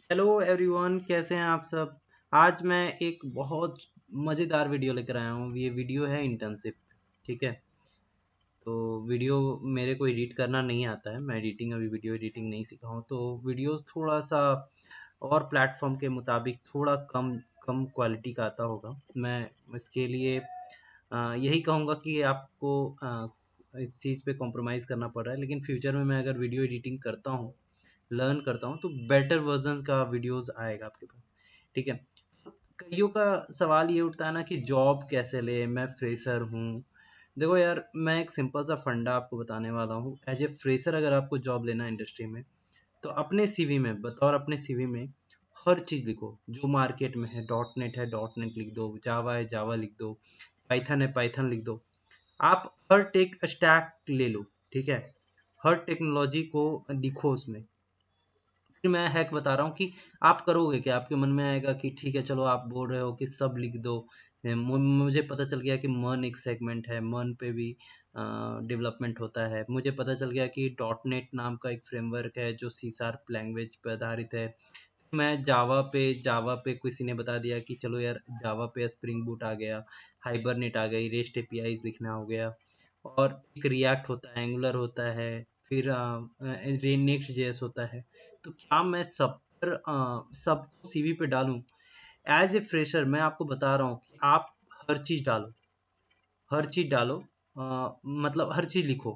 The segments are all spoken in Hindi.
हेलो एवरीवन, कैसे हैं आप सब। आज मैं एक बहुत मज़ेदार वीडियो लेकर आया हूँ। ये वीडियो है इंटर्नशिप। ठीक है। तो वीडियो मेरे को एडिट करना नहीं आता है। मैं एडिटिंग अभी वीडियो एडिटिंग नहीं सीखा हूँ, तो वीडियोस थोड़ा सा और प्लेटफॉर्म के मुताबिक थोड़ा कम कम क्वालिटी का आता होगा। मैं इसके लिए यही कहूँगा कि आपको इस चीज़ पे कॉम्प्रोमाइज़ करना पड़ रहा है, लेकिन फ्यूचर में मैं अगर वीडियो एडिटिंग करता हूँ, लर्न करता हूँ, तो बेटर वर्जन का वीडियोस आएगा आपके पास। ठीक है। कईयों का सवाल ये उठता है ना कि जॉब कैसे ले, मैं फ्रेशर हूँ। देखो यार, मैं एक सिंपल सा फंडा आपको बताने वाला हूँ। एज ए फ्रेशर अगर आपको जॉब लेना है इंडस्ट्री में, तो अपने सीवी में, बतौर अपने सीवी में हर चीज़ लिखो जो मार्केट में है। डॉट नेट है, डॉट नेट लिख दो। जावा है, जावा लिख दो। पाइथन है, पाइथन लिख दो। आप हर टेक स्टैक ले लो। ठीक है। हर टेक्नोलॉजी को लिखो उसमें। फिर मैं हैक बता रहा हूँ कि आप करोगे क्या। आपके मन में आएगा कि ठीक है, चलो आप बोल रहे हो कि सब लिख दो। मुझे पता चल गया कि मन एक सेगमेंट है, मन पे भी डेवलपमेंट होता है। मुझे पता चल गया कि डॉट नेट नाम का एक फ्रेमवर्क है जो सी शार्प लैंग्वेज पर आधारित है। मैं जावा पे किसी ने बता दिया कि चलो यार, जावा पे स्प्रिंग बूट आ गया, हाइबरनेट आ गई, रेस्ट एपीआईज लिखना हो गया। और एक रिएक्ट होता है, एंगुलर होता है, फिर नेक्स्ट जेएस होता है। तो क्या मैं सबको सीवी पे डालूं। एज ए फ्रेशर मैं आपको बता रहा हूँ कि आप हर चीज़ डालो। हर चीज़ डालो। मतलब हर चीज़ लिखो।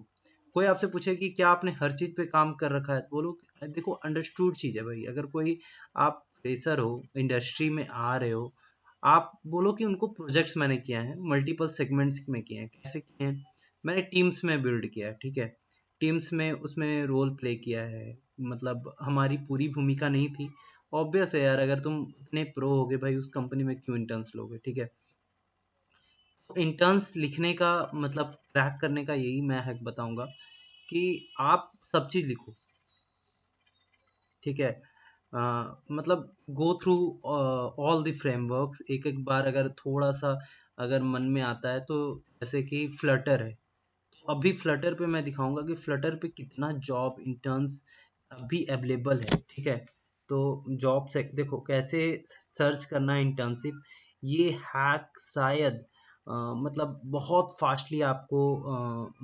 कोई आपसे पूछे कि क्या आपने हर चीज़ पे काम कर रखा है, तो बोलो कि देखो, अंडरस्टूड चीज़ है भाई। अगर कोई, आप फ्रेशर हो, इंडस्ट्री में आ रहे हो, आप बोलो कि उनको प्रोजेक्ट्स मैंने किया है, मल्टीपल सेगमेंट्स में किए हैं। कैसे किए हैं? मैंने टीम्स में बिल्ड किया है। ठीक है। टीम्स में उसमें रोल प्ले किया है। मतलब हमारी पूरी भूमिका नहीं थी। ऑब्वियस है यार, अगर तुम इतने प्रो होगे भाई, उस कंपनी में क्यों इंटर्न्स लोगे। ठीक है। इंटर्न्स लिखने का मतलब क्रैक करने का यही मैं हैक बताऊंगा कि आप सब चीज़ लिखो। ठीक है। मतलब go through all the frameworks एक एक बार। अगर थोड़ा सा अगर मन में आता है तो, जैसे कि फ्लटर है, तो अभी फ्लटर पे मैं दिखाऊंगा कि फ्लटर पे कितना जॉब इंटर्न्स अभी अवेलेबल है। ठीक है। तो जॉब से देखो कैसे सर्च करना है इंटर्नशिप। ये हैक शायद मतलब बहुत फास्टली आपको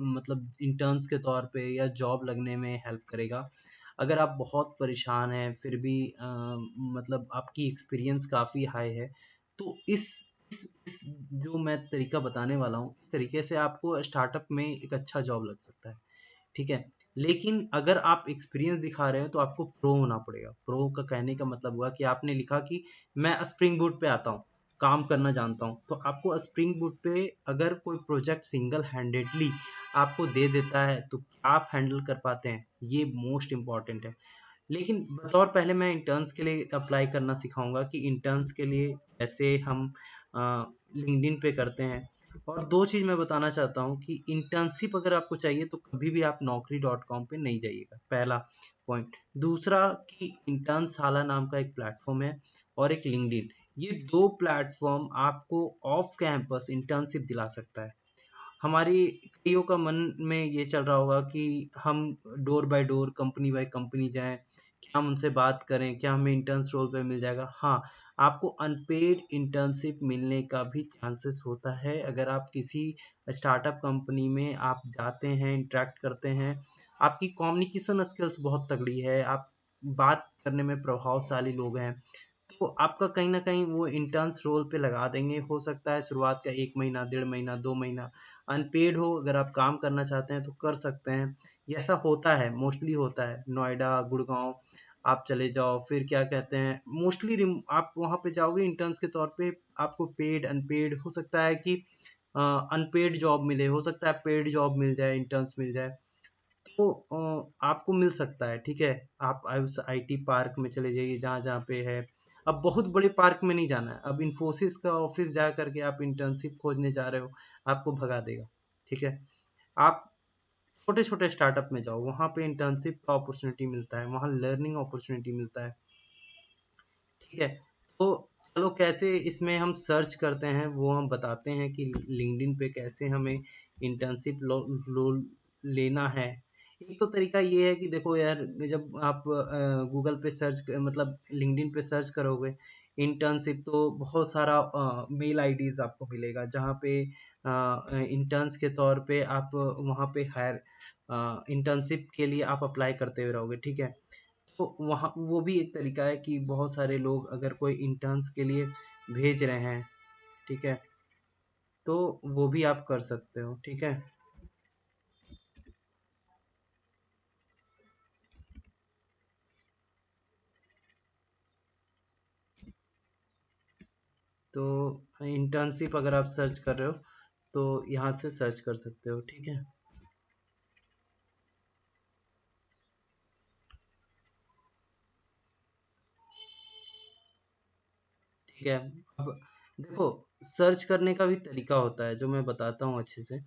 मतलब इंटर्न्स के तौर पे या जॉब लगने में हेल्प करेगा। अगर आप बहुत परेशान हैं, फिर भी मतलब आपकी एक्सपीरियंस काफ़ी हाई है, तो इस जो मैं तरीका बताने वाला हूँ, इस तरीके से आपको स्टार्टअप में एक अच्छा जॉब लग सकता है। ठीक है। लेकिन अगर आप एक्सपीरियंस दिखा रहे हो तो आपको प्रो होना पड़ेगा। प्रो का कहने का मतलब हुआ कि आपने लिखा कि मैं स्प्रिंग बूट पे आता हूँ, काम करना जानता हूँ। तो आपको स्प्रिंग बूट पे अगर कोई प्रोजेक्ट सिंगल हैंडेडली आपको दे देता है, तो आप हैंडल कर पाते हैं, ये मोस्ट इम्पॉर्टेंट है। लेकिन बतौर पहले मैं इंटर्न्स के लिए अप्लाई करना सिखाऊंगा कि इंटर्न्स के लिए कैसे हम लिंक्डइन पे करते हैं। और दो चीज़ मैं बताना चाहता हूँ कि इंटर्नशिप अगर आपको चाहिए तो कभी भी आप naukri.com पे नहीं जाइएगा, पहला पॉइंट। दूसरा कि इंटर्नशाला नाम का एक प्लेटफॉर्म है, और एक लिंक्डइन। ये दो प्लेटफॉर्म आपको ऑफ कैंपस इंटर्नशिप दिला सकता है। हमारी कईयों का मन में ये चल रहा होगा कि हम door by door, company by company जाएं, क्या हम उनसे बात करें, क्या हमें इंटर्न्स रोल पे मिल जाएगा। हाँ, आपको अनपेड इंटर्नशिप मिलने का भी चांसेस होता है। अगर आप किसी स्टार्टअप कंपनी में आप जाते हैं, इंटरेक्ट करते हैं, आपकी कम्युनिकेशन स्किल्स बहुत तगड़ी है, आप बात करने में प्रभावशाली लोग हैं, तो आपका कहीं न कहीं वो इंटर्न्स रोल पे लगा देंगे। हो सकता है शुरुआत का 1 महीना, डेढ़ महीना, 2 महीना अनपेड हो। अगर आप काम करना चाहते हैं तो कर सकते हैं। ये ऐसा होता है, मोस्टली होता है। नोएडा, गुड़गाँव आप चले जाओ, फिर क्या कहते हैं, मोस्टली आप वहाँ पे जाओगे इंटर्न्स के तौर पे, आपको पेड, अनपेड हो सकता है कि अनपेड जॉब मिले, हो सकता है पेड जॉब मिल जाए, इंटर्न्स मिल जाए। तो आपको मिल सकता है। ठीक है। आप उस आईटी पार्क में चले जाइए जहाँ जहाँ पे है। अब बहुत बड़े पार्क में नहीं जाना है। अब इन्फोसिस का ऑफिस जा करके आप इंटर्नशिप खोजने जा रहे हो, आपको भगा देगा। ठीक है। आप छोटे छोटे स्टार्टअप में जाओ, वहाँ पे इंटर्नशिप का अपॉर्चुनिटी मिलता है, वहाँ लर्निंग अपॉर्चुनिटी मिलता है। ठीक है। तो चलो कैसे इसमें हम सर्च करते हैं वो हम बताते हैं कि लिंक्डइन पे कैसे हमें इंटर्नशिप लो लेना है। एक तो तरीका ये है कि देखो यार, जब आप गूगल पे सर्च मतलब लिंक्डइन पे सर्च करोगे इंटर्नशिप, तो बहुत सारा मेल आईडीज आपको मिलेगा जहाँ पे इंटर्न्स के तौर पे आप वहाँ पे हायर इंटर्नशिप के लिए आप अप्लाई करते हुए रहोगे, ठीक है। तो वहाँ वो भी एक तरीका है कि बहुत सारे लोग अगर कोई इंटर्न्स के लिए भेज रहे हैं, ठीक है, तो वो भी आप कर सकते हो, ठीक है। तो इंटर्नशिप अगर आप सर्च कर रहे हो तो यहाँ से सर्च कर सकते हो, ठीक है। ठीक है। अब देखो, सर्च करने का भी तरीका होता है जो मैं बताता हूँ अच्छे से।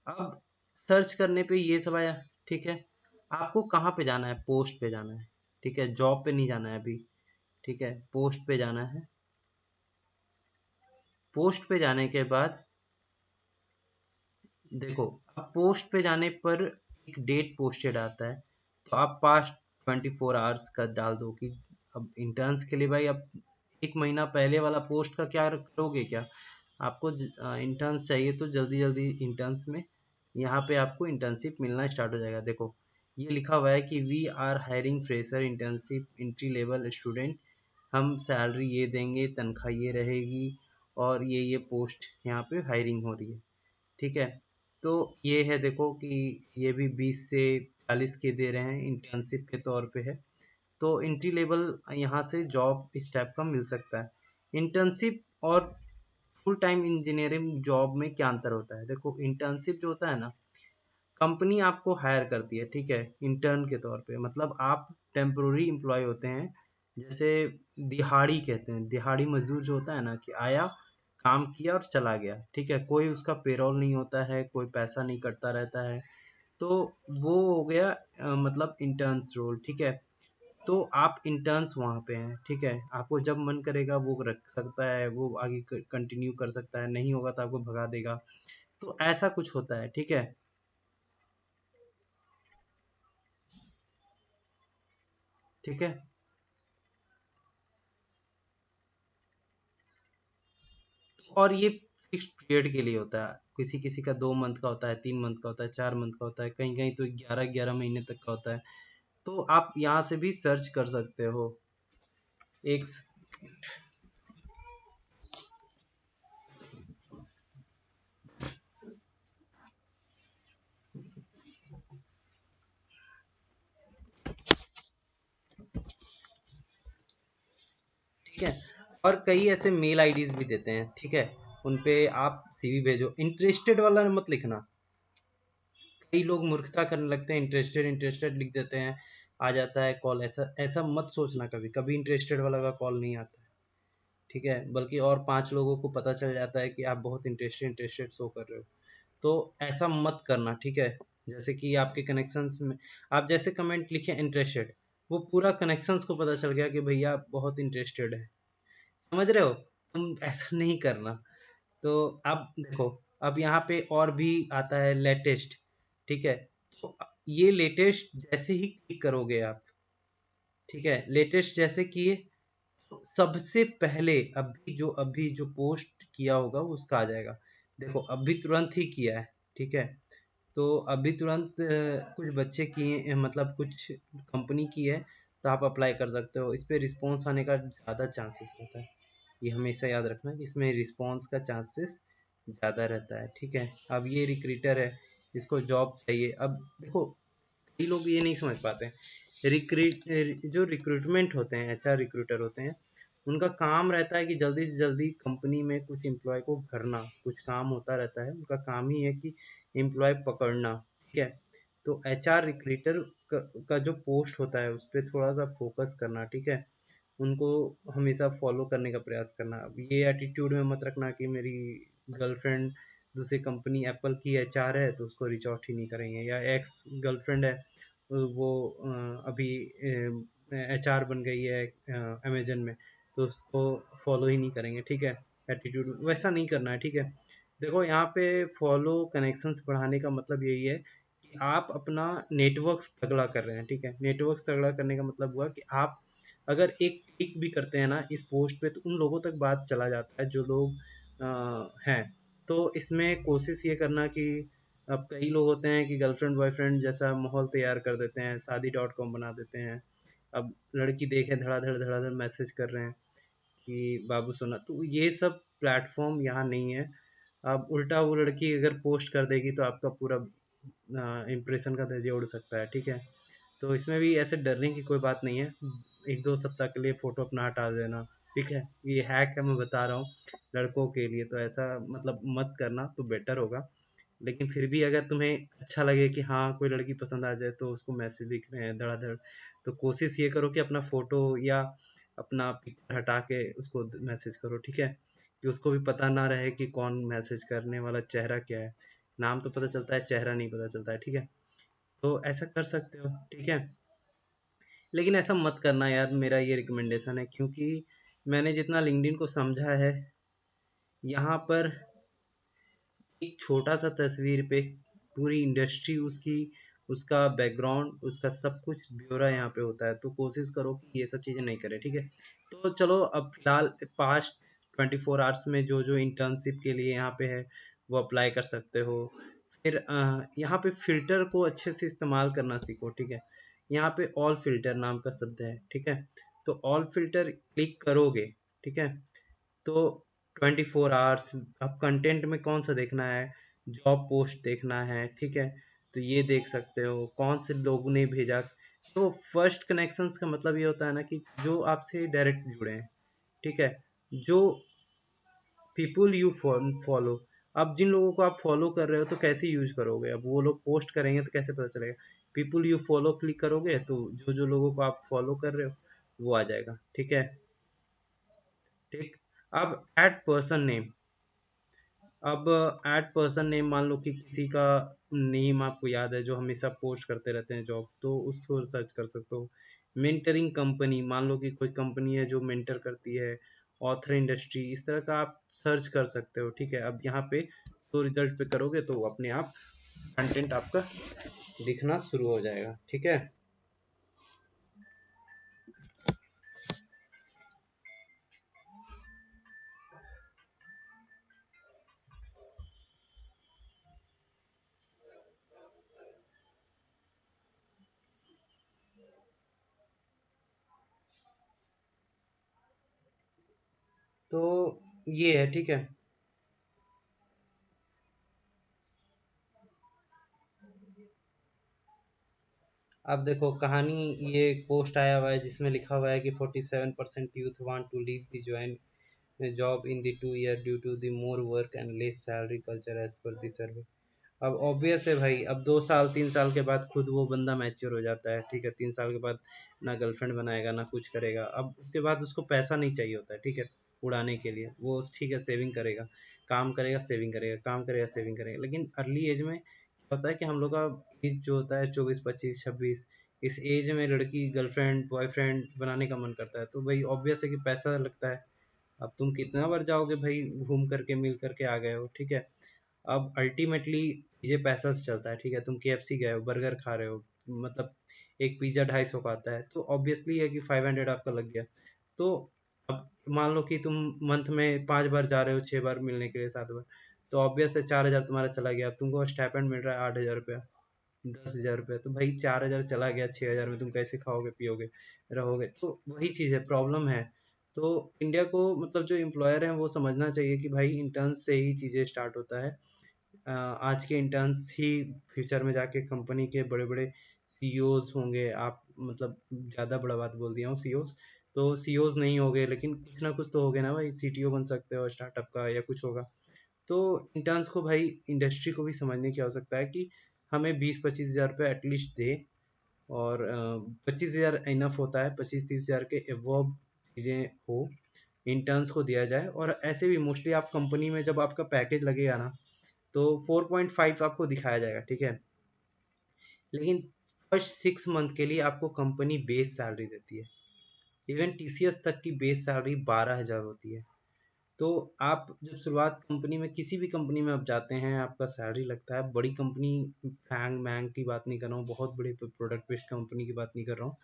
अब सर्च करने पे ये सब आया, ठीक है। आपको कहाँ पे जाना है? पोस्ट पे जाना है, ठीक है। जॉब पे नहीं जाना है अभी, ठीक है, पोस्ट पे जाना है। पोस्ट पे जाने के बाद देखो, अब पोस्ट पे जाने पर एक डेट पोस्टेड आता है, तो आप पास्ट 24 आवर्स का डाल दो कि अब इंटर्न्स के लिए भाई, अब एक महीना पहले वाला पोस्ट का क्या करोगे क्या? आपको इंटर्न्स चाहिए तो जल्दी जल्दी इंटर्न्स में यहाँ पे आपको इंटर्नशिप मिलना स्टार्ट हो जाएगा। देखो, ये लिखा हुआ है कि we are hiring fresher internship entry level student, हम सैलरी ये देंगे, तनख्वाह ये रहेगी, और ये पोस्ट यहाँ पे हायरिंग हो रही है, ठीक है। तो ये है, देखो कि ये भी 20 से 40 के दे रहे हैं, इंटर्नशिप के तौर पे है। तो एंट्री लेवल यहाँ से जॉब इस टाइप का मिल सकता है। इंटर्नशिप और फुल टाइम इंजीनियरिंग जॉब में क्या अंतर होता है? देखो, इंटर्नशिप जो होता है ना, कंपनी आपको हायर करती है, ठीक है, इंटर्न के तौर पे, मतलब आप टेम्पोररी एम्प्लॉय होते हैं। जैसे दिहाड़ी कहते हैं, दिहाड़ी मजदूर जो होता है ना, कि आया, काम किया और चला गया, ठीक है, कोई उसका पेरोल नहीं होता है, कोई पैसा नहीं कटता रहता है। तो वो हो गया मतलब इंटर्न्स रोल, ठीक है। तो आप इंटर्न्स वहाँ पे हैं, ठीक है। आपको जब मन करेगा वो रख सकता है, वो आगे कंटिन्यू कर सकता है, नहीं होगा तो आपको भगा देगा। तो ऐसा कुछ होता है, ठीक है। ठीक है। और ये फिक्स्ड पीरियड के लिए होता है, किसी किसी का 2 मंथ का होता है, 3 मंथ का होता है, 4 मंथ का होता है, कहीं कहीं तो 11 11 महीने तक का होता है। तो आप यहाँ से भी सर्च कर सकते हो। एक ठीक है। और कई ऐसे मेल आईडीज भी देते हैं, ठीक है, उन पे आप सीवी भेजो। इंटरेस्टेड वाला मत लिखना, कई लोग मूर्खता करने लगते हैं, इंटरेस्टेड इंटरेस्टेड लिख देते हैं, आ जाता है कॉल। ऐसा ऐसा मत सोचना, कभी कभी इंटरेस्टेड वाला का कॉल नहीं आता है, ठीक है। बल्कि और 5 लोगों को पता चल जाता है कि आप बहुत इंटरेस्टेड इंटरेस्टेड शो कर रहे हो। तो ऐसा मत करना, ठीक है। जैसे कि आपके कनेक्शंस में आप जैसे कमेंट लिखे इंटरेस्टेड, वो पूरा कनेक्शंस को पता चल गया कि भैया आप बहुत इंटरेस्टेड है। समझ रहे हो? तुम ऐसा नहीं करना। तो अब देखो, अब यहाँ पे और भी आता है लेटेस्ट, ठीक है। तो ये लेटेस्ट जैसे ही क्लिक करोगे आप, ठीक है, लेटेस्ट जैसे किए, तो सबसे पहले अभी जो पोस्ट किया होगा वो उसका आ जाएगा। देखो, अभी तुरंत ही किया है, ठीक है। तो अभी तुरंत कुछ बच्चे किए मतलब कुछ कंपनी की है, तो आप अप्लाई कर सकते हो। इस पे रिस्पॉन्स आने का ज़्यादा चांसेस रहता है, ये हमेशा याद रखना कि इसमें रिस्पॉन्स का चांसेस ज़्यादा रहता है, ठीक है। अब ये रिक्रूटर है, इसको जॉब चाहिए। अब देखो, कई लोग ये नहीं समझ पाते हैं, जो रिक्रूटमेंट होते हैं, एचआर रिक्रूटर होते हैं, उनका काम रहता है कि जल्दी से जल्दी कंपनी में कुछ एम्प्लॉय को भरना, कुछ काम होता रहता है, उनका काम ही है कि एम्प्लॉय पकड़ना, ठीक है। तो एचआर रिक्रूटर का जो पोस्ट होता है उस पर थोड़ा सा फोकस करना, ठीक है। उनको हमेशा फॉलो करने का प्रयास करना। अब ये एटीट्यूड में मत रखना कि मेरी गर्लफ्रेंड दूसरी कंपनी एप्पल की एचआर है तो उसको रिच आउट ही नहीं करेंगे, या एक्स गर्लफ्रेंड है वो अभी एचआर बन गई है अमेजन में, तो उसको फॉलो ही नहीं करेंगे, ठीक है। एटीट्यूड वैसा नहीं करना है, ठीक है। देखो, यहाँ पे फॉलो कनेक्शंस बढ़ाने का मतलब यही है कि आप अपना नेटवर्क तगड़ा कर रहे हैं, ठीक है। नेटवर्क तगड़ा करने का मतलब हुआ कि आप अगर एक क्लिक भी करते हैं ना इस पोस्ट पे, तो उन लोगों तक बात चला जाता है जो लोग हैं। तो इसमें कोशिश ये करना कि अब कई लोग होते हैं कि गर्लफ्रेंड बॉयफ्रेंड जैसा माहौल तैयार कर देते हैं, शादी.com बना देते हैं। अब लड़की देखे धड़ाधड़ धड़ाधड़ मैसेज कर रहे हैं कि बाबू सोना, तो ये सब प्लेटफॉर्म यहाँ नहीं है। अब उल्टा वो लड़की अगर पोस्ट कर देगी तो आपका पूरा इम्प्रेशन का धज्जियाँ उड़ सकता है, ठीक है। तो इसमें भी ऐसे डरने की कोई बात नहीं है। 1-2 सप्ताह के लिए फ़ोटो अपना हटा देना, ठीक है। ये हैक है, मैं बता रहा हूँ लड़कों के लिए, तो ऐसा मतलब मत करना तो बेटर होगा। लेकिन फिर भी अगर तुम्हें अच्छा लगे कि हाँ, कोई लड़की पसंद आ जाए तो उसको मैसेज लिख रहे हैं धड़ाधड़, तो कोशिश ये करो कि अपना फ़ोटो या अपना पिक्चर हटा के उसको मैसेज करो, ठीक है। कि उसको भी पता ना रहे कि कौन मैसेज करने वाला, चेहरा क्या है। नाम तो पता चलता है, चेहरा नहीं पता चलता है, ठीक है। तो ऐसा कर सकते हो, ठीक है। लेकिन ऐसा मत करना यार, मेरा ये रिकमेंडेशन है, क्योंकि मैंने जितना लिंक्डइन को समझा है, यहाँ पर एक छोटा सा तस्वीर पे पूरी इंडस्ट्री उसकी, उसका बैकग्राउंड, उसका सब कुछ ब्यौरा यहाँ पे होता है। तो कोशिश करो कि ये सब चीज़ें नहीं करें, ठीक है। तो चलो अब फिलहाल पास्ट 24 आवर्स में जो जो इंटर्नशिप के लिए यहाँ पे है वो अप्लाई कर सकते हो। फिर यहाँ पे फिल्टर को अच्छे से इस्तेमाल करना सीखो, ठीक है। यहाँ पे ऑल फिल्टर नाम का शब्द है, ठीक है। तो ऑल फिल्टर क्लिक करोगे, ठीक है, तो 24 आवर्स अब कंटेंट में कौन सा देखना है, जॉब पोस्ट देखना है, ठीक है। तो ये देख सकते हो कौन से लोगों ने भेजा। तो फर्स्ट कनेक्शंस का मतलब ये होता है ना कि जो आपसे डायरेक्ट जुड़े हैं, ठीक है। जो पीपुल यू फॉलो, अब जिन लोगों को आप फॉलो कर रहे हो तो कैसे यूज करोगे, अब वो लोग पोस्ट करेंगे तो कैसे पता चलेगा। पीपुल यू फॉलो क्लिक करोगे तो जो जो लोगों को आप फॉलो कर रहे हो वो आ जाएगा, ठीक है। ठीक। अब एड पर्सन नेम, अब ऐड पर्सन नेम, मान लो कि किसी का नेम आपको याद है जो हमेशा पोस्ट करते रहते हैं जॉब, तो उसको सर्च कर सकते हो। मेंटरिंग कंपनी, मान लो कि कोई कंपनी है जो मेंटर करती है, ऑथर इंडस्ट्री, इस तरह का आप सर्च कर सकते हो, ठीक है। अब यहाँ पे शो रिजल्ट पे करोगे तो अपने आप कंटेंट आपका दिखना शुरू हो जाएगा, ठीक है। तो ये है, ठीक है। अब देखो कहानी, ये एक पोस्ट आया हुआ है जिसमें लिखा हुआ है कि 47% youth want to leave the join job in the 2 year due to the more work and less salary culture as per the survey। अब ऑब्वियस है भाई, अब 2 साल 3 साल के बाद खुद वो बंदा मैच्योर हो जाता है, ठीक है। 3 साल के बाद ना गर्लफ्रेंड बनाएगा ना कुछ करेगा, अब उसके बाद उसको पैसा नहीं चाहिए होता है, ठीक है, उड़ाने के लिए। वो ठीक है सेविंग करेगा, काम करेगा सेविंग करेगा, काम करेगा सेविंग करेगा। लेकिन अर्ली एज में क्या होता है कि हम लोग का एज जो होता है 24 25 26, इस एज में लड़की गर्लफ्रेंड बॉयफ्रेंड बनाने का मन करता है, तो भाई ऑब्वियस है कि पैसा लगता है। अब तुम कितना बार जाओगे भाई, घूम करके मिल करके आ गए हो, ठीक है। अब अल्टीमेटली ये पैसा से चलता है, ठीक है। तुम KFC गए हो, बर्गर खा रहे हो, मतलब एक पिज्ज़ा 250 का आता है, तो ऑब्वियसली है कि 500 आपका लग गया। तो अब मान लो कि तुम मंथ में 5 बार जा रहे हो, 6 बार मिलने के लिए, 7 बार, तो ऑब्वियस है 4,000 तुम्हारा चला गया। अब तुमको स्टाइपेंड मिल रहा है 8,000 रुपया, 10,000 रुपया, तो भाई 4,000 चला गया, 6,000 में तुम कैसे खाओगे पियोगे रहोगे। तो वही चीज़ है, प्रॉब्लम है। तो इंडिया को मतलब जो एम्प्लॉयर हैं वो समझना चाहिए कि भाई इंटर्न से ही चीज़ें स्टार्ट होता है। आज के इंटर्न्स ही फ्यूचर में जाके कंपनी के बड़े बड़े CEOs होंगे। आप मतलब ज़्यादा बड़ा बात बोल दिया हूँ, CEOs, तो CEOs नहीं होगे लेकिन कुछ ना कुछ तो होगे ना भाई, CTO बन सकते हो स्टार्टअप का या कुछ होगा। तो इंटर्न्स को भाई इंडस्ट्री को भी समझने की आवश्यकता है कि हमें 20-25 हज़ार रुपये एटलीस्ट दे। और 25 हज़ार इनफ होता है, 25-30 हज़ार के एवॉब चीज़ें हो इंटर्न्स को दिया जाए। और ऐसे भी मोस्टली आप कंपनी में जब आपका पैकेज लगेगा ना, तो 4.5 आपको दिखाया जाएगा, ठीक है। लेकिन फर्स्ट 6 मंथ के लिए आपको कंपनी बेस सैलरी देती है। इवन TCS तक की बेस सैलरी 12,000 होती है। तो आप जब शुरुआत कंपनी में, किसी भी कंपनी में आप जाते हैं, आपका सैलरी लगता है, बड़ी कंपनी, फैंग मैंग की बात नहीं कर रहा हूँ, बहुत बड़े प्रोडक्ट बेस्ड कंपनी की बात नहीं कर रहा हूँ,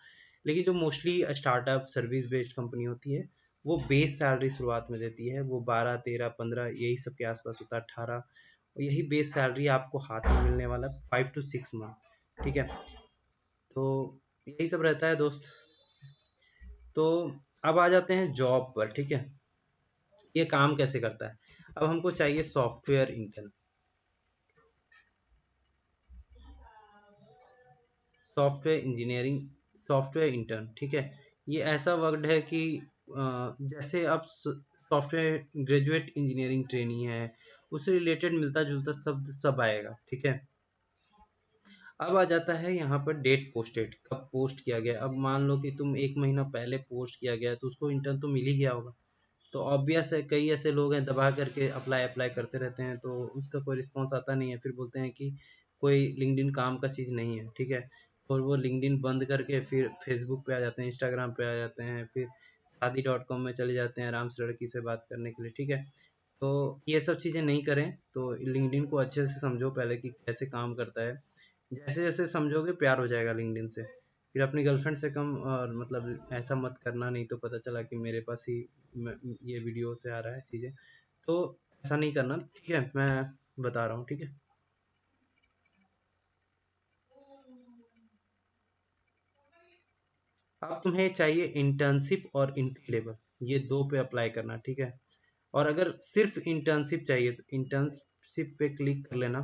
लेकिन जो mostly startup service based company होती है, वो बेस सैलरी शुरुआत में देती है, वो 12 13 15 यही सब के आसपास होता है, 18, और यही बेस सैलरी आपको हाथ में मिलने वाला 5 to 6 मंथ। ठीक है, तो यही सब रहता है दोस्त। तो अब आ जाते हैं जॉब पर। ठीक है, ये काम कैसे करता है। अब हमको चाहिए software intern, software engineering, software intern. ठीक है, ये ऐसा वर्ड है कि जैसे अब सॉफ्टवेयर ग्रेजुएट इंजीनियरिंग ट्रेनी है, उससे रिलेटेड मिलता जुलता शब्द सब आएगा। ठीक है, अब आ जाता है यहाँ पर डेट पोस्टेड, कब पोस्ट किया गया। अब मान लो कि तुम 1 महीना पहले पोस्ट किया गया, तो उसको इंटर्न तो मिल ही गया होगा। तो ऑब्वियस है, कई ऐसे लोग हैं दबा करके अप्लाई अप्लाई करते रहते हैं, तो उसका कोई रिस्पॉन्स आता नहीं है, फिर बोलते हैं कि कोई लिंक्डइन काम का चीज़ नहीं है। ठीक है, और वो लिंक्डइन बंद करके फिर फेसबुक पे आ जाते हैं, इंस्टाग्राम पे आ जाते हैं, फिर शादी.com में चले जाते हैं आराम से लड़की से बात करने के लिए। ठीक है, तो ये सब चीज़ें नहीं करें। तो लिंक्डइन को अच्छे से समझो पहले कि कैसे काम करता है। जैसे जैसे समझोगे प्यार हो जाएगा लिंक्डइन से। फिर अपनी गर्लफ्रेंड से कम, और मतलब ऐसा मत करना, नहीं तो पता चला कि मेरे पास ही ये वीडियो से आ रहा है चीज़ें। तो ऐसा नहीं करना। ठीक है, मैं बता रहा हूँ। ठीक है, अब तुम्हें चाहिए इंटर्नशिप और इंट्री लेवल, ये दो पे अप्लाई करना। ठीक है, और अगर सिर्फ इंटर्नशिप चाहिए तो इंटर्नशिप पे क्लिक कर लेना।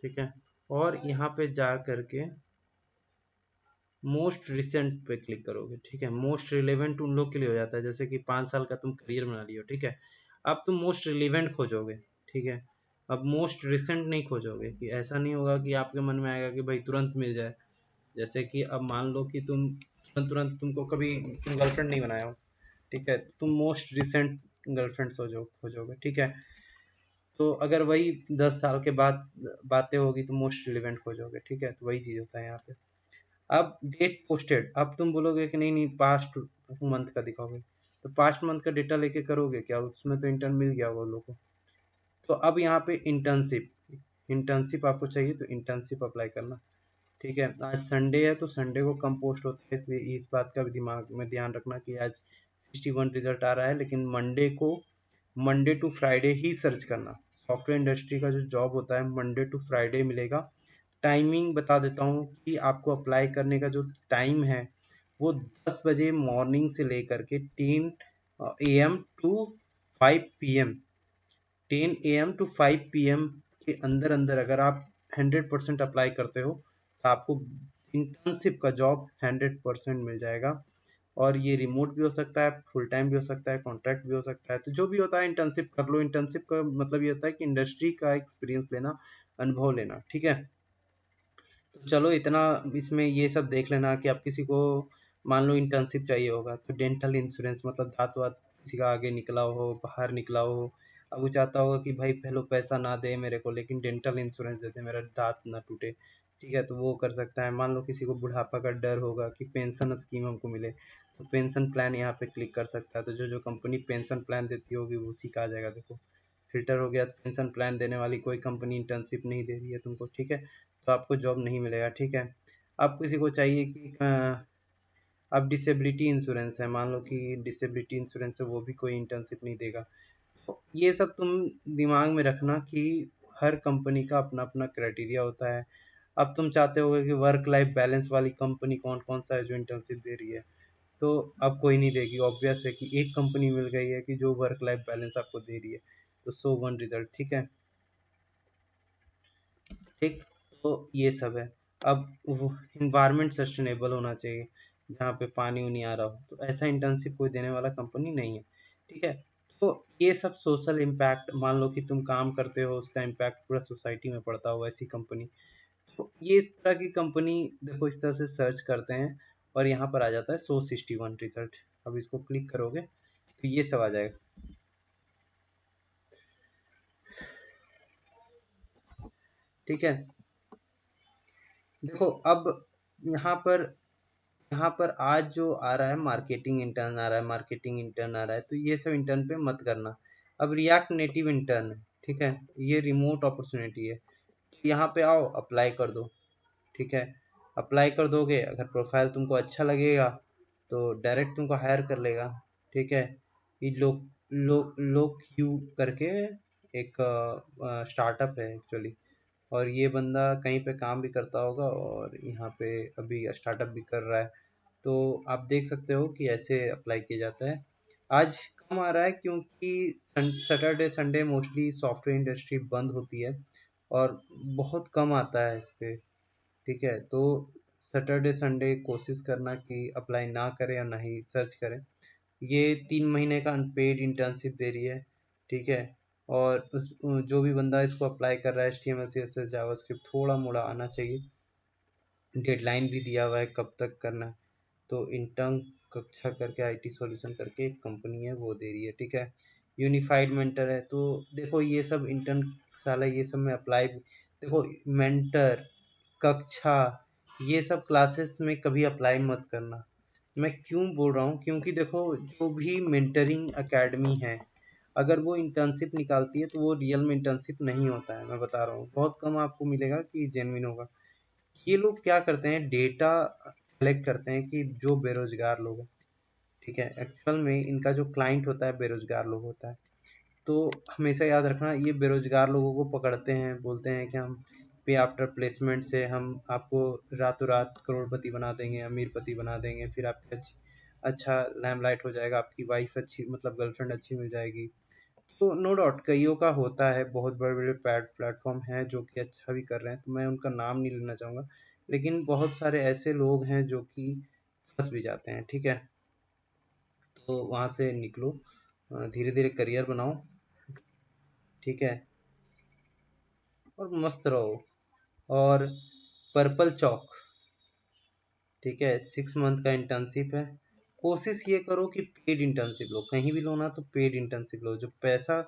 ठीक है, और यहाँ पे जा करके मोस्ट रिसेंट पे क्लिक करोगे। ठीक है, मोस्ट रिलेवेंट उन लोग के लिए हो जाता है, जैसे कि 5 साल का तुम करियर बना लियो। ठीक है, अब तुम मोस्ट रिलेवेंट खोजोगे। ठीक है, अब मोस्ट रिसेंट नहीं खोजोगे, कि ऐसा नहीं होगा कि आपके मन में आएगा कि भाई तुरंत मिल जाए। जैसे कि अब मान लो कि तुम तुरंत तुरंत, तुमको कभी तुम गर्लफ्रेंड नहीं बनाया हो। ठीक है, तुम मोस्ट रिसेंट गर्लफ्रेंड खोजोगे। ठीक है, तो अगर वही 10 साल के बाद बातें होगी तो मोस्ट रिलेवेंट खोजोगे। ठीक है, तो वही चीज़ होता है यहाँ पे। अब डेट पोस्टेड, अब तुम बोलोगे कि नहीं नहीं पास्ट मंथ का दिखाओगे, तो पास्ट मंथ का डेटा लेके करोगे क्या, उसमें तो इंटर्न मिल गया वो लोगों को। तो अब यहाँ पे इंटर्नशिप, इंटर्नशिप आपको चाहिए तो इंटर्नशिप अप्लाई करना। ठीक है, आज संडे है तो संडे को कम पोस्ट होते हैं, इसलिए इस बात का भी दिमाग में ध्यान रखना कि आज 61 रिजल्ट आ रहा है, लेकिन मंडे को, मंडे टू फ्राइडे ही सर्च करना। सॉफ्टवेयर इंडस्ट्री का जो जॉब होता है मंडे टू फ्राइडे मिलेगा। टाइमिंग बता देता हूँ कि आपको अप्लाई करने का जो टाइम है, वो 10 बजे मॉर्निंग से लेकर के 10 AM to 5 PM, 10 AM to 5 PM के अंदर अंदर अगर आप 100% अप्लाई करते हो तो आपको इंटर्नशिप का जॉब 100% मिल जाएगा। और ये रिमोट भी हो सकता है, फुल टाइम भी हो सकता है, कॉन्ट्रैक्ट भी हो सकता है, तो जो भी होता है इंटर्नशिप कर लो। इंटर्नशिप का मतलब ये होता है कि इंडस्ट्री का एक्सपीरियंस लेना, अनुभव लेना। ठीक है, तो चलो इतना इसमें ये सब देख लेना कि आप किसी को मान लो इंटर्नशिप चाहिए होगा, तो डेंटल इंश्योरेंस, मतलब दांत वात किसी का आगे निकला हो, बाहर निकला हो, अब वो चाहता होगा कि भाई पहले पैसा ना दे मेरे को, लेकिन डेंटल इंश्योरेंस दे दे, मेरा दांत ना टूटे। ठीक है, तो वो कर सकता है। मान लो किसी को बुढ़ापा का डर होगा कि पेंशन स्कीम हमको मिले, तो पेंशन प्लान यहाँ पे क्लिक कर सकता है। तो जो जो कंपनी पेंशन प्लान देती होगी वो उसी का आ जाएगा। देखो, फिल्टर हो गया, पेंशन प्लान देने वाली कोई कंपनी इंटर्नशिप नहीं दे रही है तुमको। ठीक है, तो आपको जॉब नहीं मिलेगा। ठीक है, अब किसी को चाहिए कि अब डिसेबिलिटी इंश्योरेंस है, मान लो कि डिसेबिलिटी इंश्योरेंस है, वो भी कोई इंटर्नशिप नहीं देगा। तो ये सब तुम दिमाग में रखना कि हर कंपनी का अपना अपना क्राइटेरिया होता है। अब तुम चाहते होगे कि वर्क लाइफ बैलेंस वाली कंपनी कौन कौन सा है जो इंटर्नशिप दे रही है, तो अब कोई नहीं देगी। ऑब्वियस है कि एक कंपनी मिल गई है कि जो वर्क लाइफ बैलेंस आपको दे रही है, तो सो वन रिजल्ट। ठीक है, ठीक, तो ये सब है। अब वो इन्वायरमेंट सस्टेनेबल होना चाहिए, जहाँ पे पानी उनी आ रहा हो, तो ऐसा इंटर्नशिप कोई देने वाला कंपनी नहीं है। ठीक है, तो ये सब सोशल इम्पैक्ट, मान लो कि तुम काम करते हो, उसका इम्पैक्ट पूरा सोसाइटी में पड़ता हो, ऐसी कंपनी। तो ये इस तरह की कंपनी, देखो इस तरह से सर्च करते हैं, और यहाँ पर आ जाता है सो 61 रिजल्ट। अब इसको क्लिक करोगे तो ये सब आ जाएगा। ठीक है, देखो अब यहाँ पर यहाँ पर आज जो आ रहा है मार्केटिंग इंटर्न आ रहा है, मार्केटिंग इंटर्न आ रहा है, तो ये सब इंटर्न पे मत करना। अब रिएक्ट नेटिव इंटर्न है, ठीक है, ये रिमोट अपॉर्चुनिटी है, तो यहाँ पे आओ, अप्लाई कर दो, ठीक है। अप्लाई कर दोगे, अगर प्रोफाइल तुमको अच्छा लगेगा तो डायरेक्ट तुमको हायर कर लेगा, ठीक है। ये लोग लोग क्यू करके एक स्टार्टअप है एक्चुअली, और ये बंदा कहीं पे काम भी करता होगा और यहाँ पे अभी स्टार्टअप भी कर रहा है। तो आप देख सकते हो कि ऐसे अप्लाई किया जाता है। आज कम आ रहा है क्योंकि Saturday Sunday mostly software industry बंद होती है और बहुत कम आता है इस पे, ठीक है। तो सैटरडे संडे कोशिश करना कि अप्लाई ना करें या ना ही सर्च करें। ये 3 महीने का अनपेड इंटर्नशिप दे रही है, ठीक है। और जो भी बंदा इसको अप्लाई कर रहा है, HTML CSS जावास्क्रिप्ट थोड़ा मोड़ा आना चाहिए। डेडलाइन भी दिया हुआ है कब तक करना है। तो इंटर्न कक्षा करके IT सॉल्यूशन करके एक कंपनी है वो दे रही है, ठीक है। यूनिफाइड मेंटर है, तो देखो ये सब इंटर्न साला ये सब में अप्लाई, देखो मेंटर कक्षा ये सब क्लासेस में कभी अप्लाई मत करना। मैं क्यों बोल रहा हूँ, क्योंकि देखो जो भी मेंटरिंग एकेडमी है, अगर वो इंटर्नशिप निकालती है तो वो रियल में इंटर्नशिप नहीं होता है, मैं बता रहा हूँ, बहुत कम आपको मिलेगा कि जेन्युइन होगा। ये लोग क्या करते हैं, डेटा कलेक्ट करते हैं कि जो बेरोजगार लोग हैं, ठीक है, एक्चुअल में इनका जो क्लाइंट होता है बेरोजगार लोग होता है। तो हमेशा याद रखना, ये बेरोजगार लोगों को पकड़ते हैं, बोलते हैं कि हम पे आफ्टर प्लेसमेंट से हम आपको रातों रात करोड़पति बना देंगे, अमीरपति बना देंगे, फिर आपकी अच्छी अच्छा लैमलाइट हो जाएगा, आपकी वाइफ अच्छी मतलब गर्लफ्रेंड अच्छी मिल जाएगी। तो नो डाउट कईयों का होता है, बहुत बड़े बड़े प्लेटफॉर्म हैं जो कि अच्छा भी कर रहे हैं, तो मैं उनका नाम नहीं लेना चाहूँगा, लेकिन बहुत सारे ऐसे लोग हैं जो कि फंस भी जाते हैं, ठीक है। तो वहाँ से निकलो, धीरे धीरे करियर बनाओ, ठीक है, और मस्त रहो। और पर्पल चौक, ठीक है, 6 मंथ का इंटर्नशिप है। कोशिश ये करो कि पेड इंटर्नशिप लो, कहीं भी लो ना तो पेड इंटर्नशिप लो। जो पैसा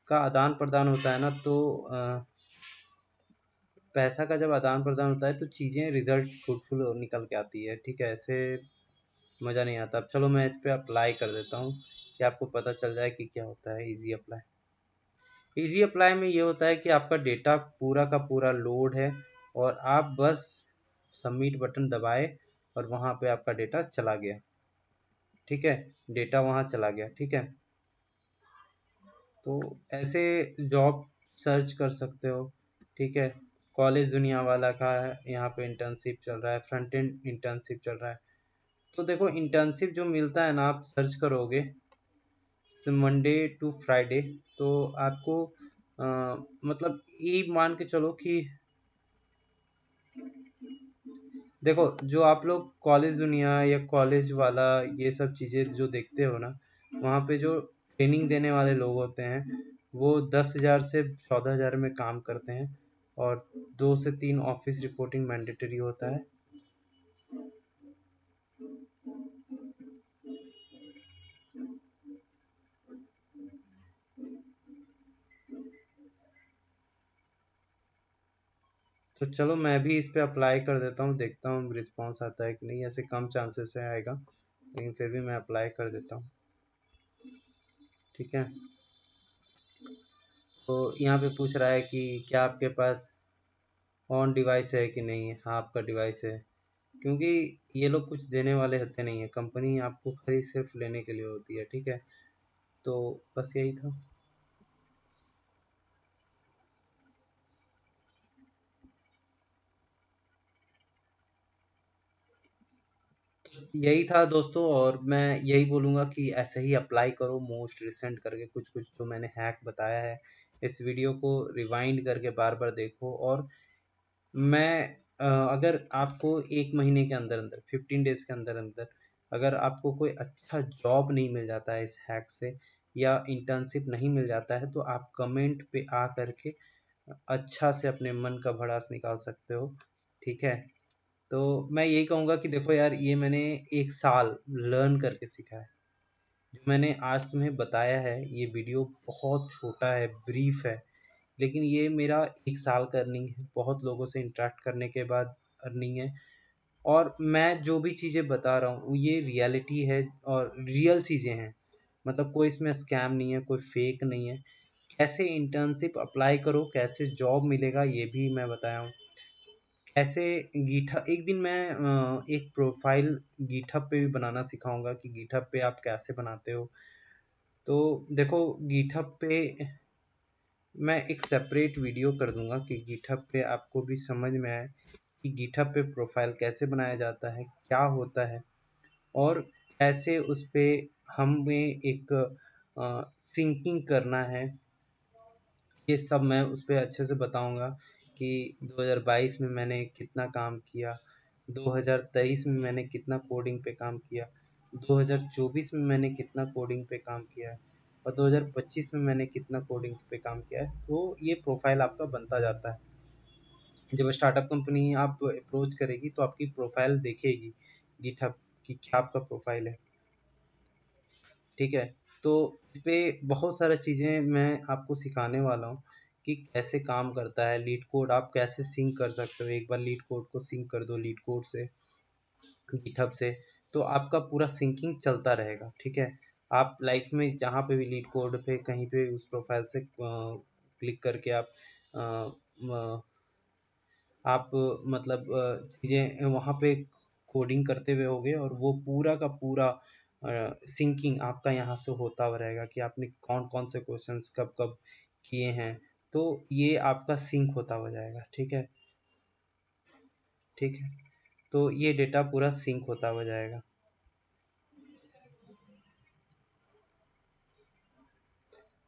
का आदान प्रदान होता है ना, तो पैसा का जब आदान प्रदान होता है तो चीज़ें रिजल्ट फ्रूटफुल निकल के आती है, ठीक है। ऐसे मज़ा नहीं आता। अब चलो मैं इस पे अप्लाई कर देता हूँ कि आपको पता चल जाए कि क्या होता है इजी अप्लाई। इजी अप्लाई में ये होता है कि आपका डेटा पूरा का पूरा लोड है और आप बस सबमिट बटन दबाए और वहाँ पे आपका डेटा चला गया, ठीक है, डेटा वहाँ चला गया, ठीक है। तो ऐसे जॉब सर्च कर सकते हो, ठीक है। कॉलेज दुनिया वाला का है, यहाँ पे इंटर्नशिप चल रहा है, फ्रंट एंड इंटर्नशिप चल रहा है। तो देखो इंटर्नशिप जो मिलता है ना, आप सर्च करोगे मंडे टू फ्राइडे, तो आपको मतलब ये मान के चलो कि देखो जो आप लोग कॉलेज दुनिया या कॉलेज वाला ये सब चीज़ें जो देखते हो ना, वहाँ पे जो ट्रेनिंग देने वाले लोग होते हैं वो 10,000 से 14,000 में काम करते हैं और 2 से 3 ऑफिस रिपोर्टिंग मैंडेटरी होता है। तो चलो मैं भी इस पे अप्लाई कर देता हूँ, देखता हूँ रिस्पॉन्स आता है कि नहीं, ऐसे कम चांसेस है आएगा, लेकिन फिर भी मैं अप्लाई कर देता हूँ, ठीक है। तो यहाँ पे पूछ रहा है कि क्या आपके पास ऑन डिवाइस है कि नहीं है। हाँ आपका डिवाइस है, क्योंकि ये लोग कुछ देने वाले होते नहीं है, कंपनी आपको खाली सिर्फ लेने के लिए होती है, ठीक है। तो बस यही था। यही था दोस्तों, और मैं यही बोलूँगा कि ऐसे ही अप्लाई करो मोस्ट रिसेंट करके कुछ कुछ जो मैंने हैक बताया है, इस वीडियो को रिवाइंड करके बार बार देखो। और मैं अगर आपको 1 महीने के अंदर अंदर 15 डेज के अंदर अंदर अगर आपको कोई अच्छा जॉब नहीं मिल जाता है इस हैक से, या इंटर्नशिप नहीं मिल जाता है, तो आप कमेंट पे आ करके अच्छा से अपने मन का भड़ास निकाल सकते हो, ठीक है। तो मैं यही कहूँगा कि देखो यार, ये मैंने 1 साल लर्न करके सीखा है। जो मैंने आज तुम्हें बताया है ये वीडियो बहुत छोटा है, ब्रीफ है, लेकिन ये मेरा 1 साल का अर्निंग है। बहुत लोगों से इंटरेक्ट करने के बाद अर्निंग है। और मैं जो भी चीज़ें बता रहा हूँ ये रियलिटी है और रियल चीज़ें हैं, मतलब कोई इसमें स्कैम नहीं है, कोई फेक नहीं है। कैसे इंटर्नशिप अप्लाई करो, कैसे जॉब मिलेगा ये भी मैं बताया हूँ। कैसे गीठा एक दिन मैं एक प्रोफाइल गीठब पे भी बनाना सिखाऊंगा कि गीठब पे आप कैसे बनाते हो। तो देखो गीठब पे मैं एक सेपरेट वीडियो कर दूंगा कि गिटहब पे आपको भी समझ में आए कि गिटहब पे प्रोफाइल कैसे बनाया जाता है, क्या होता है, और कैसे उस पे हमें एक सिंकिंग करना है। ये सब मैं उस पे अच्छे से बताऊंगा कि 2022 में मैंने कितना काम किया, 2023 में मैंने कितना कोडिंग पे काम किया, 2024 में मैंने कितना कोडिंग पे काम किया है, और 2025 में मैंने कितना कोडिंग पे काम किया है। तो ये प्रोफाइल आपका बनता जाता है। जब स्टार्टअप कंपनी आप अप्रोच करेगी तो आपकी प्रोफाइल देखेगी गिटहब की, क्या आपका प्रोफाइल है। ठीक है, तो इस पे बहुत सारी चीज़ें मैं आपको सिखाने वाला हूँ कि कैसे काम करता है। लीड कोड आप कैसे सिंक कर सकते हो, एक बार लीड कोड को सिंक कर दो लीड कोड से गिटहब से, तो आपका पूरा सिंकिंग चलता रहेगा। ठीक है, आप लाइफ में जहाँ पे भी लीड कोड पे कहीं पे उस प्रोफाइल से क्लिक करके आप मतलब चीज़ें वहाँ पे कोडिंग करते हुए होगे और वो पूरा का पूरा सिंकिंग आपका यहाँ से होता हुआ रहेगा कि आपने कौन कौन से क्वेश्चंस कब कब किए हैं। तो ये आपका सिंक होता हुआ जाएगा। ठीक है, ठीक है, तो ये डेटा पूरा सिंक होता हुआ जाएगा।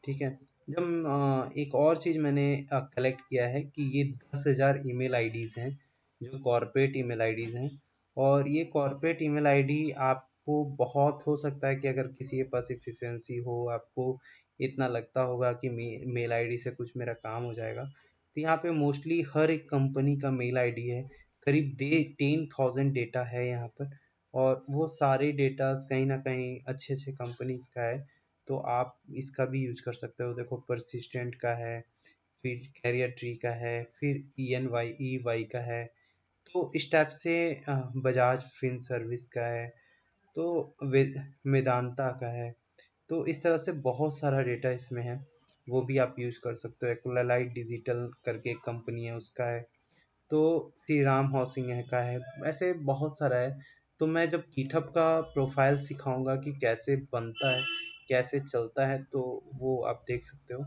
ठीक है, जब एक और चीज़ मैंने कलेक्ट किया है कि ये 10,000 ईमेल आईडीज़ हैं जो कॉर्पोरेट ईमेल आईडीज़ हैं। और ये कॉर्पोरेट ईमेल आईडी आपको बहुत हो सकता है कि अगर किसी के पास एफिशिएंसी हो, आपको इतना लगता होगा कि मेल आईडी से कुछ मेरा काम हो जाएगा, तो यहाँ पे मोस्टली हर एक कंपनी का मेल आईडी है। करीब 10,000 डेटा है यहाँ पर, और वो सारे डेटास कहीं ना कहीं अच्छे अच्छे कंपनीज का है। तो आप इसका भी यूज कर सकते हो। देखो परसिस्टेंट का है, फिर कैरियर ट्री का है, फिर ई वाई का है। तो इस टाइप से बजाज फिन सर्विस का है, तो वेदांता का है। तो इस तरह से बहुत सारा डेटा इसमें है, वो भी आप यूज कर सकते हो। एक्वालाइट डिजिटल करके एक कंपनी है उसका है। तो श्री राम हाउसिंग है का है, ऐसे बहुत सारा है। तो मैं जब गिटहब का प्रोफाइल सिखाऊंगा कि कैसे बनता है, कैसे चलता है, तो वो आप देख सकते हो।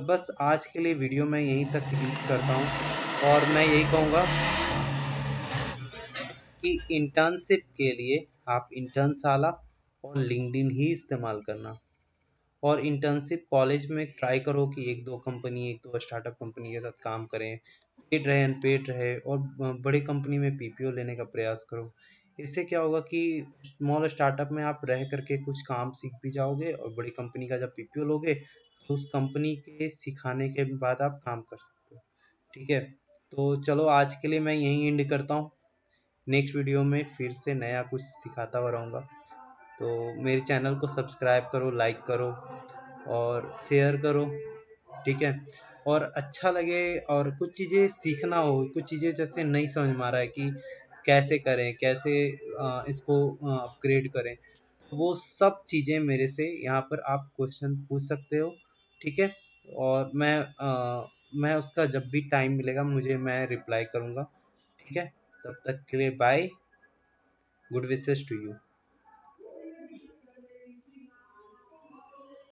बस आज के लिए वीडियो मैं यहीं तक यूज करता हूँ, और मैं यही कहूँगा कि इंटर्नशिप के लिए आप इंटर्नशाला और लिंक्डइन ही इस्तेमाल करना। और इंटर्नशिप कॉलेज में ट्राई करो कि एक दो कंपनी, एक दो स्टार्टअप कंपनी के साथ काम करें, पेड रहे अनपेड रहे, और बड़ी कंपनी में पीपीओ लेने का प्रयास करो। इससे क्या होगा कि स्मॉल स्टार्टअप में आप रह करके कुछ काम सीख भी जाओगे, और बड़ी कंपनी का जब पीपीओ लोगे तो उस कंपनी के सिखाने के बाद आप काम कर सकते हो। ठीक है, तो चलो आज के लिए मैं यहीं एंड करता हूँ। नेक्स्ट वीडियो में फिर से नया कुछ सिखाता हुआ रहूँगा। तो मेरे चैनल को सब्सक्राइब करो, लाइक करो और शेयर करो। ठीक है, और अच्छा लगे और कुछ चीज़ें सीखना हो, कुछ चीज़ें जैसे नहीं समझ में आ रहा है कि कैसे करें, कैसे इसको अपग्रेड करें, तो वो सब चीज़ें मेरे से यहाँ पर आप क्वेश्चन पूछ सकते हो। ठीक है, और मैं उसका जब भी टाइम मिलेगा मुझे, मैं रिप्लाई करूँगा। ठीक है, तब तक के लिए bye, good wishes to you.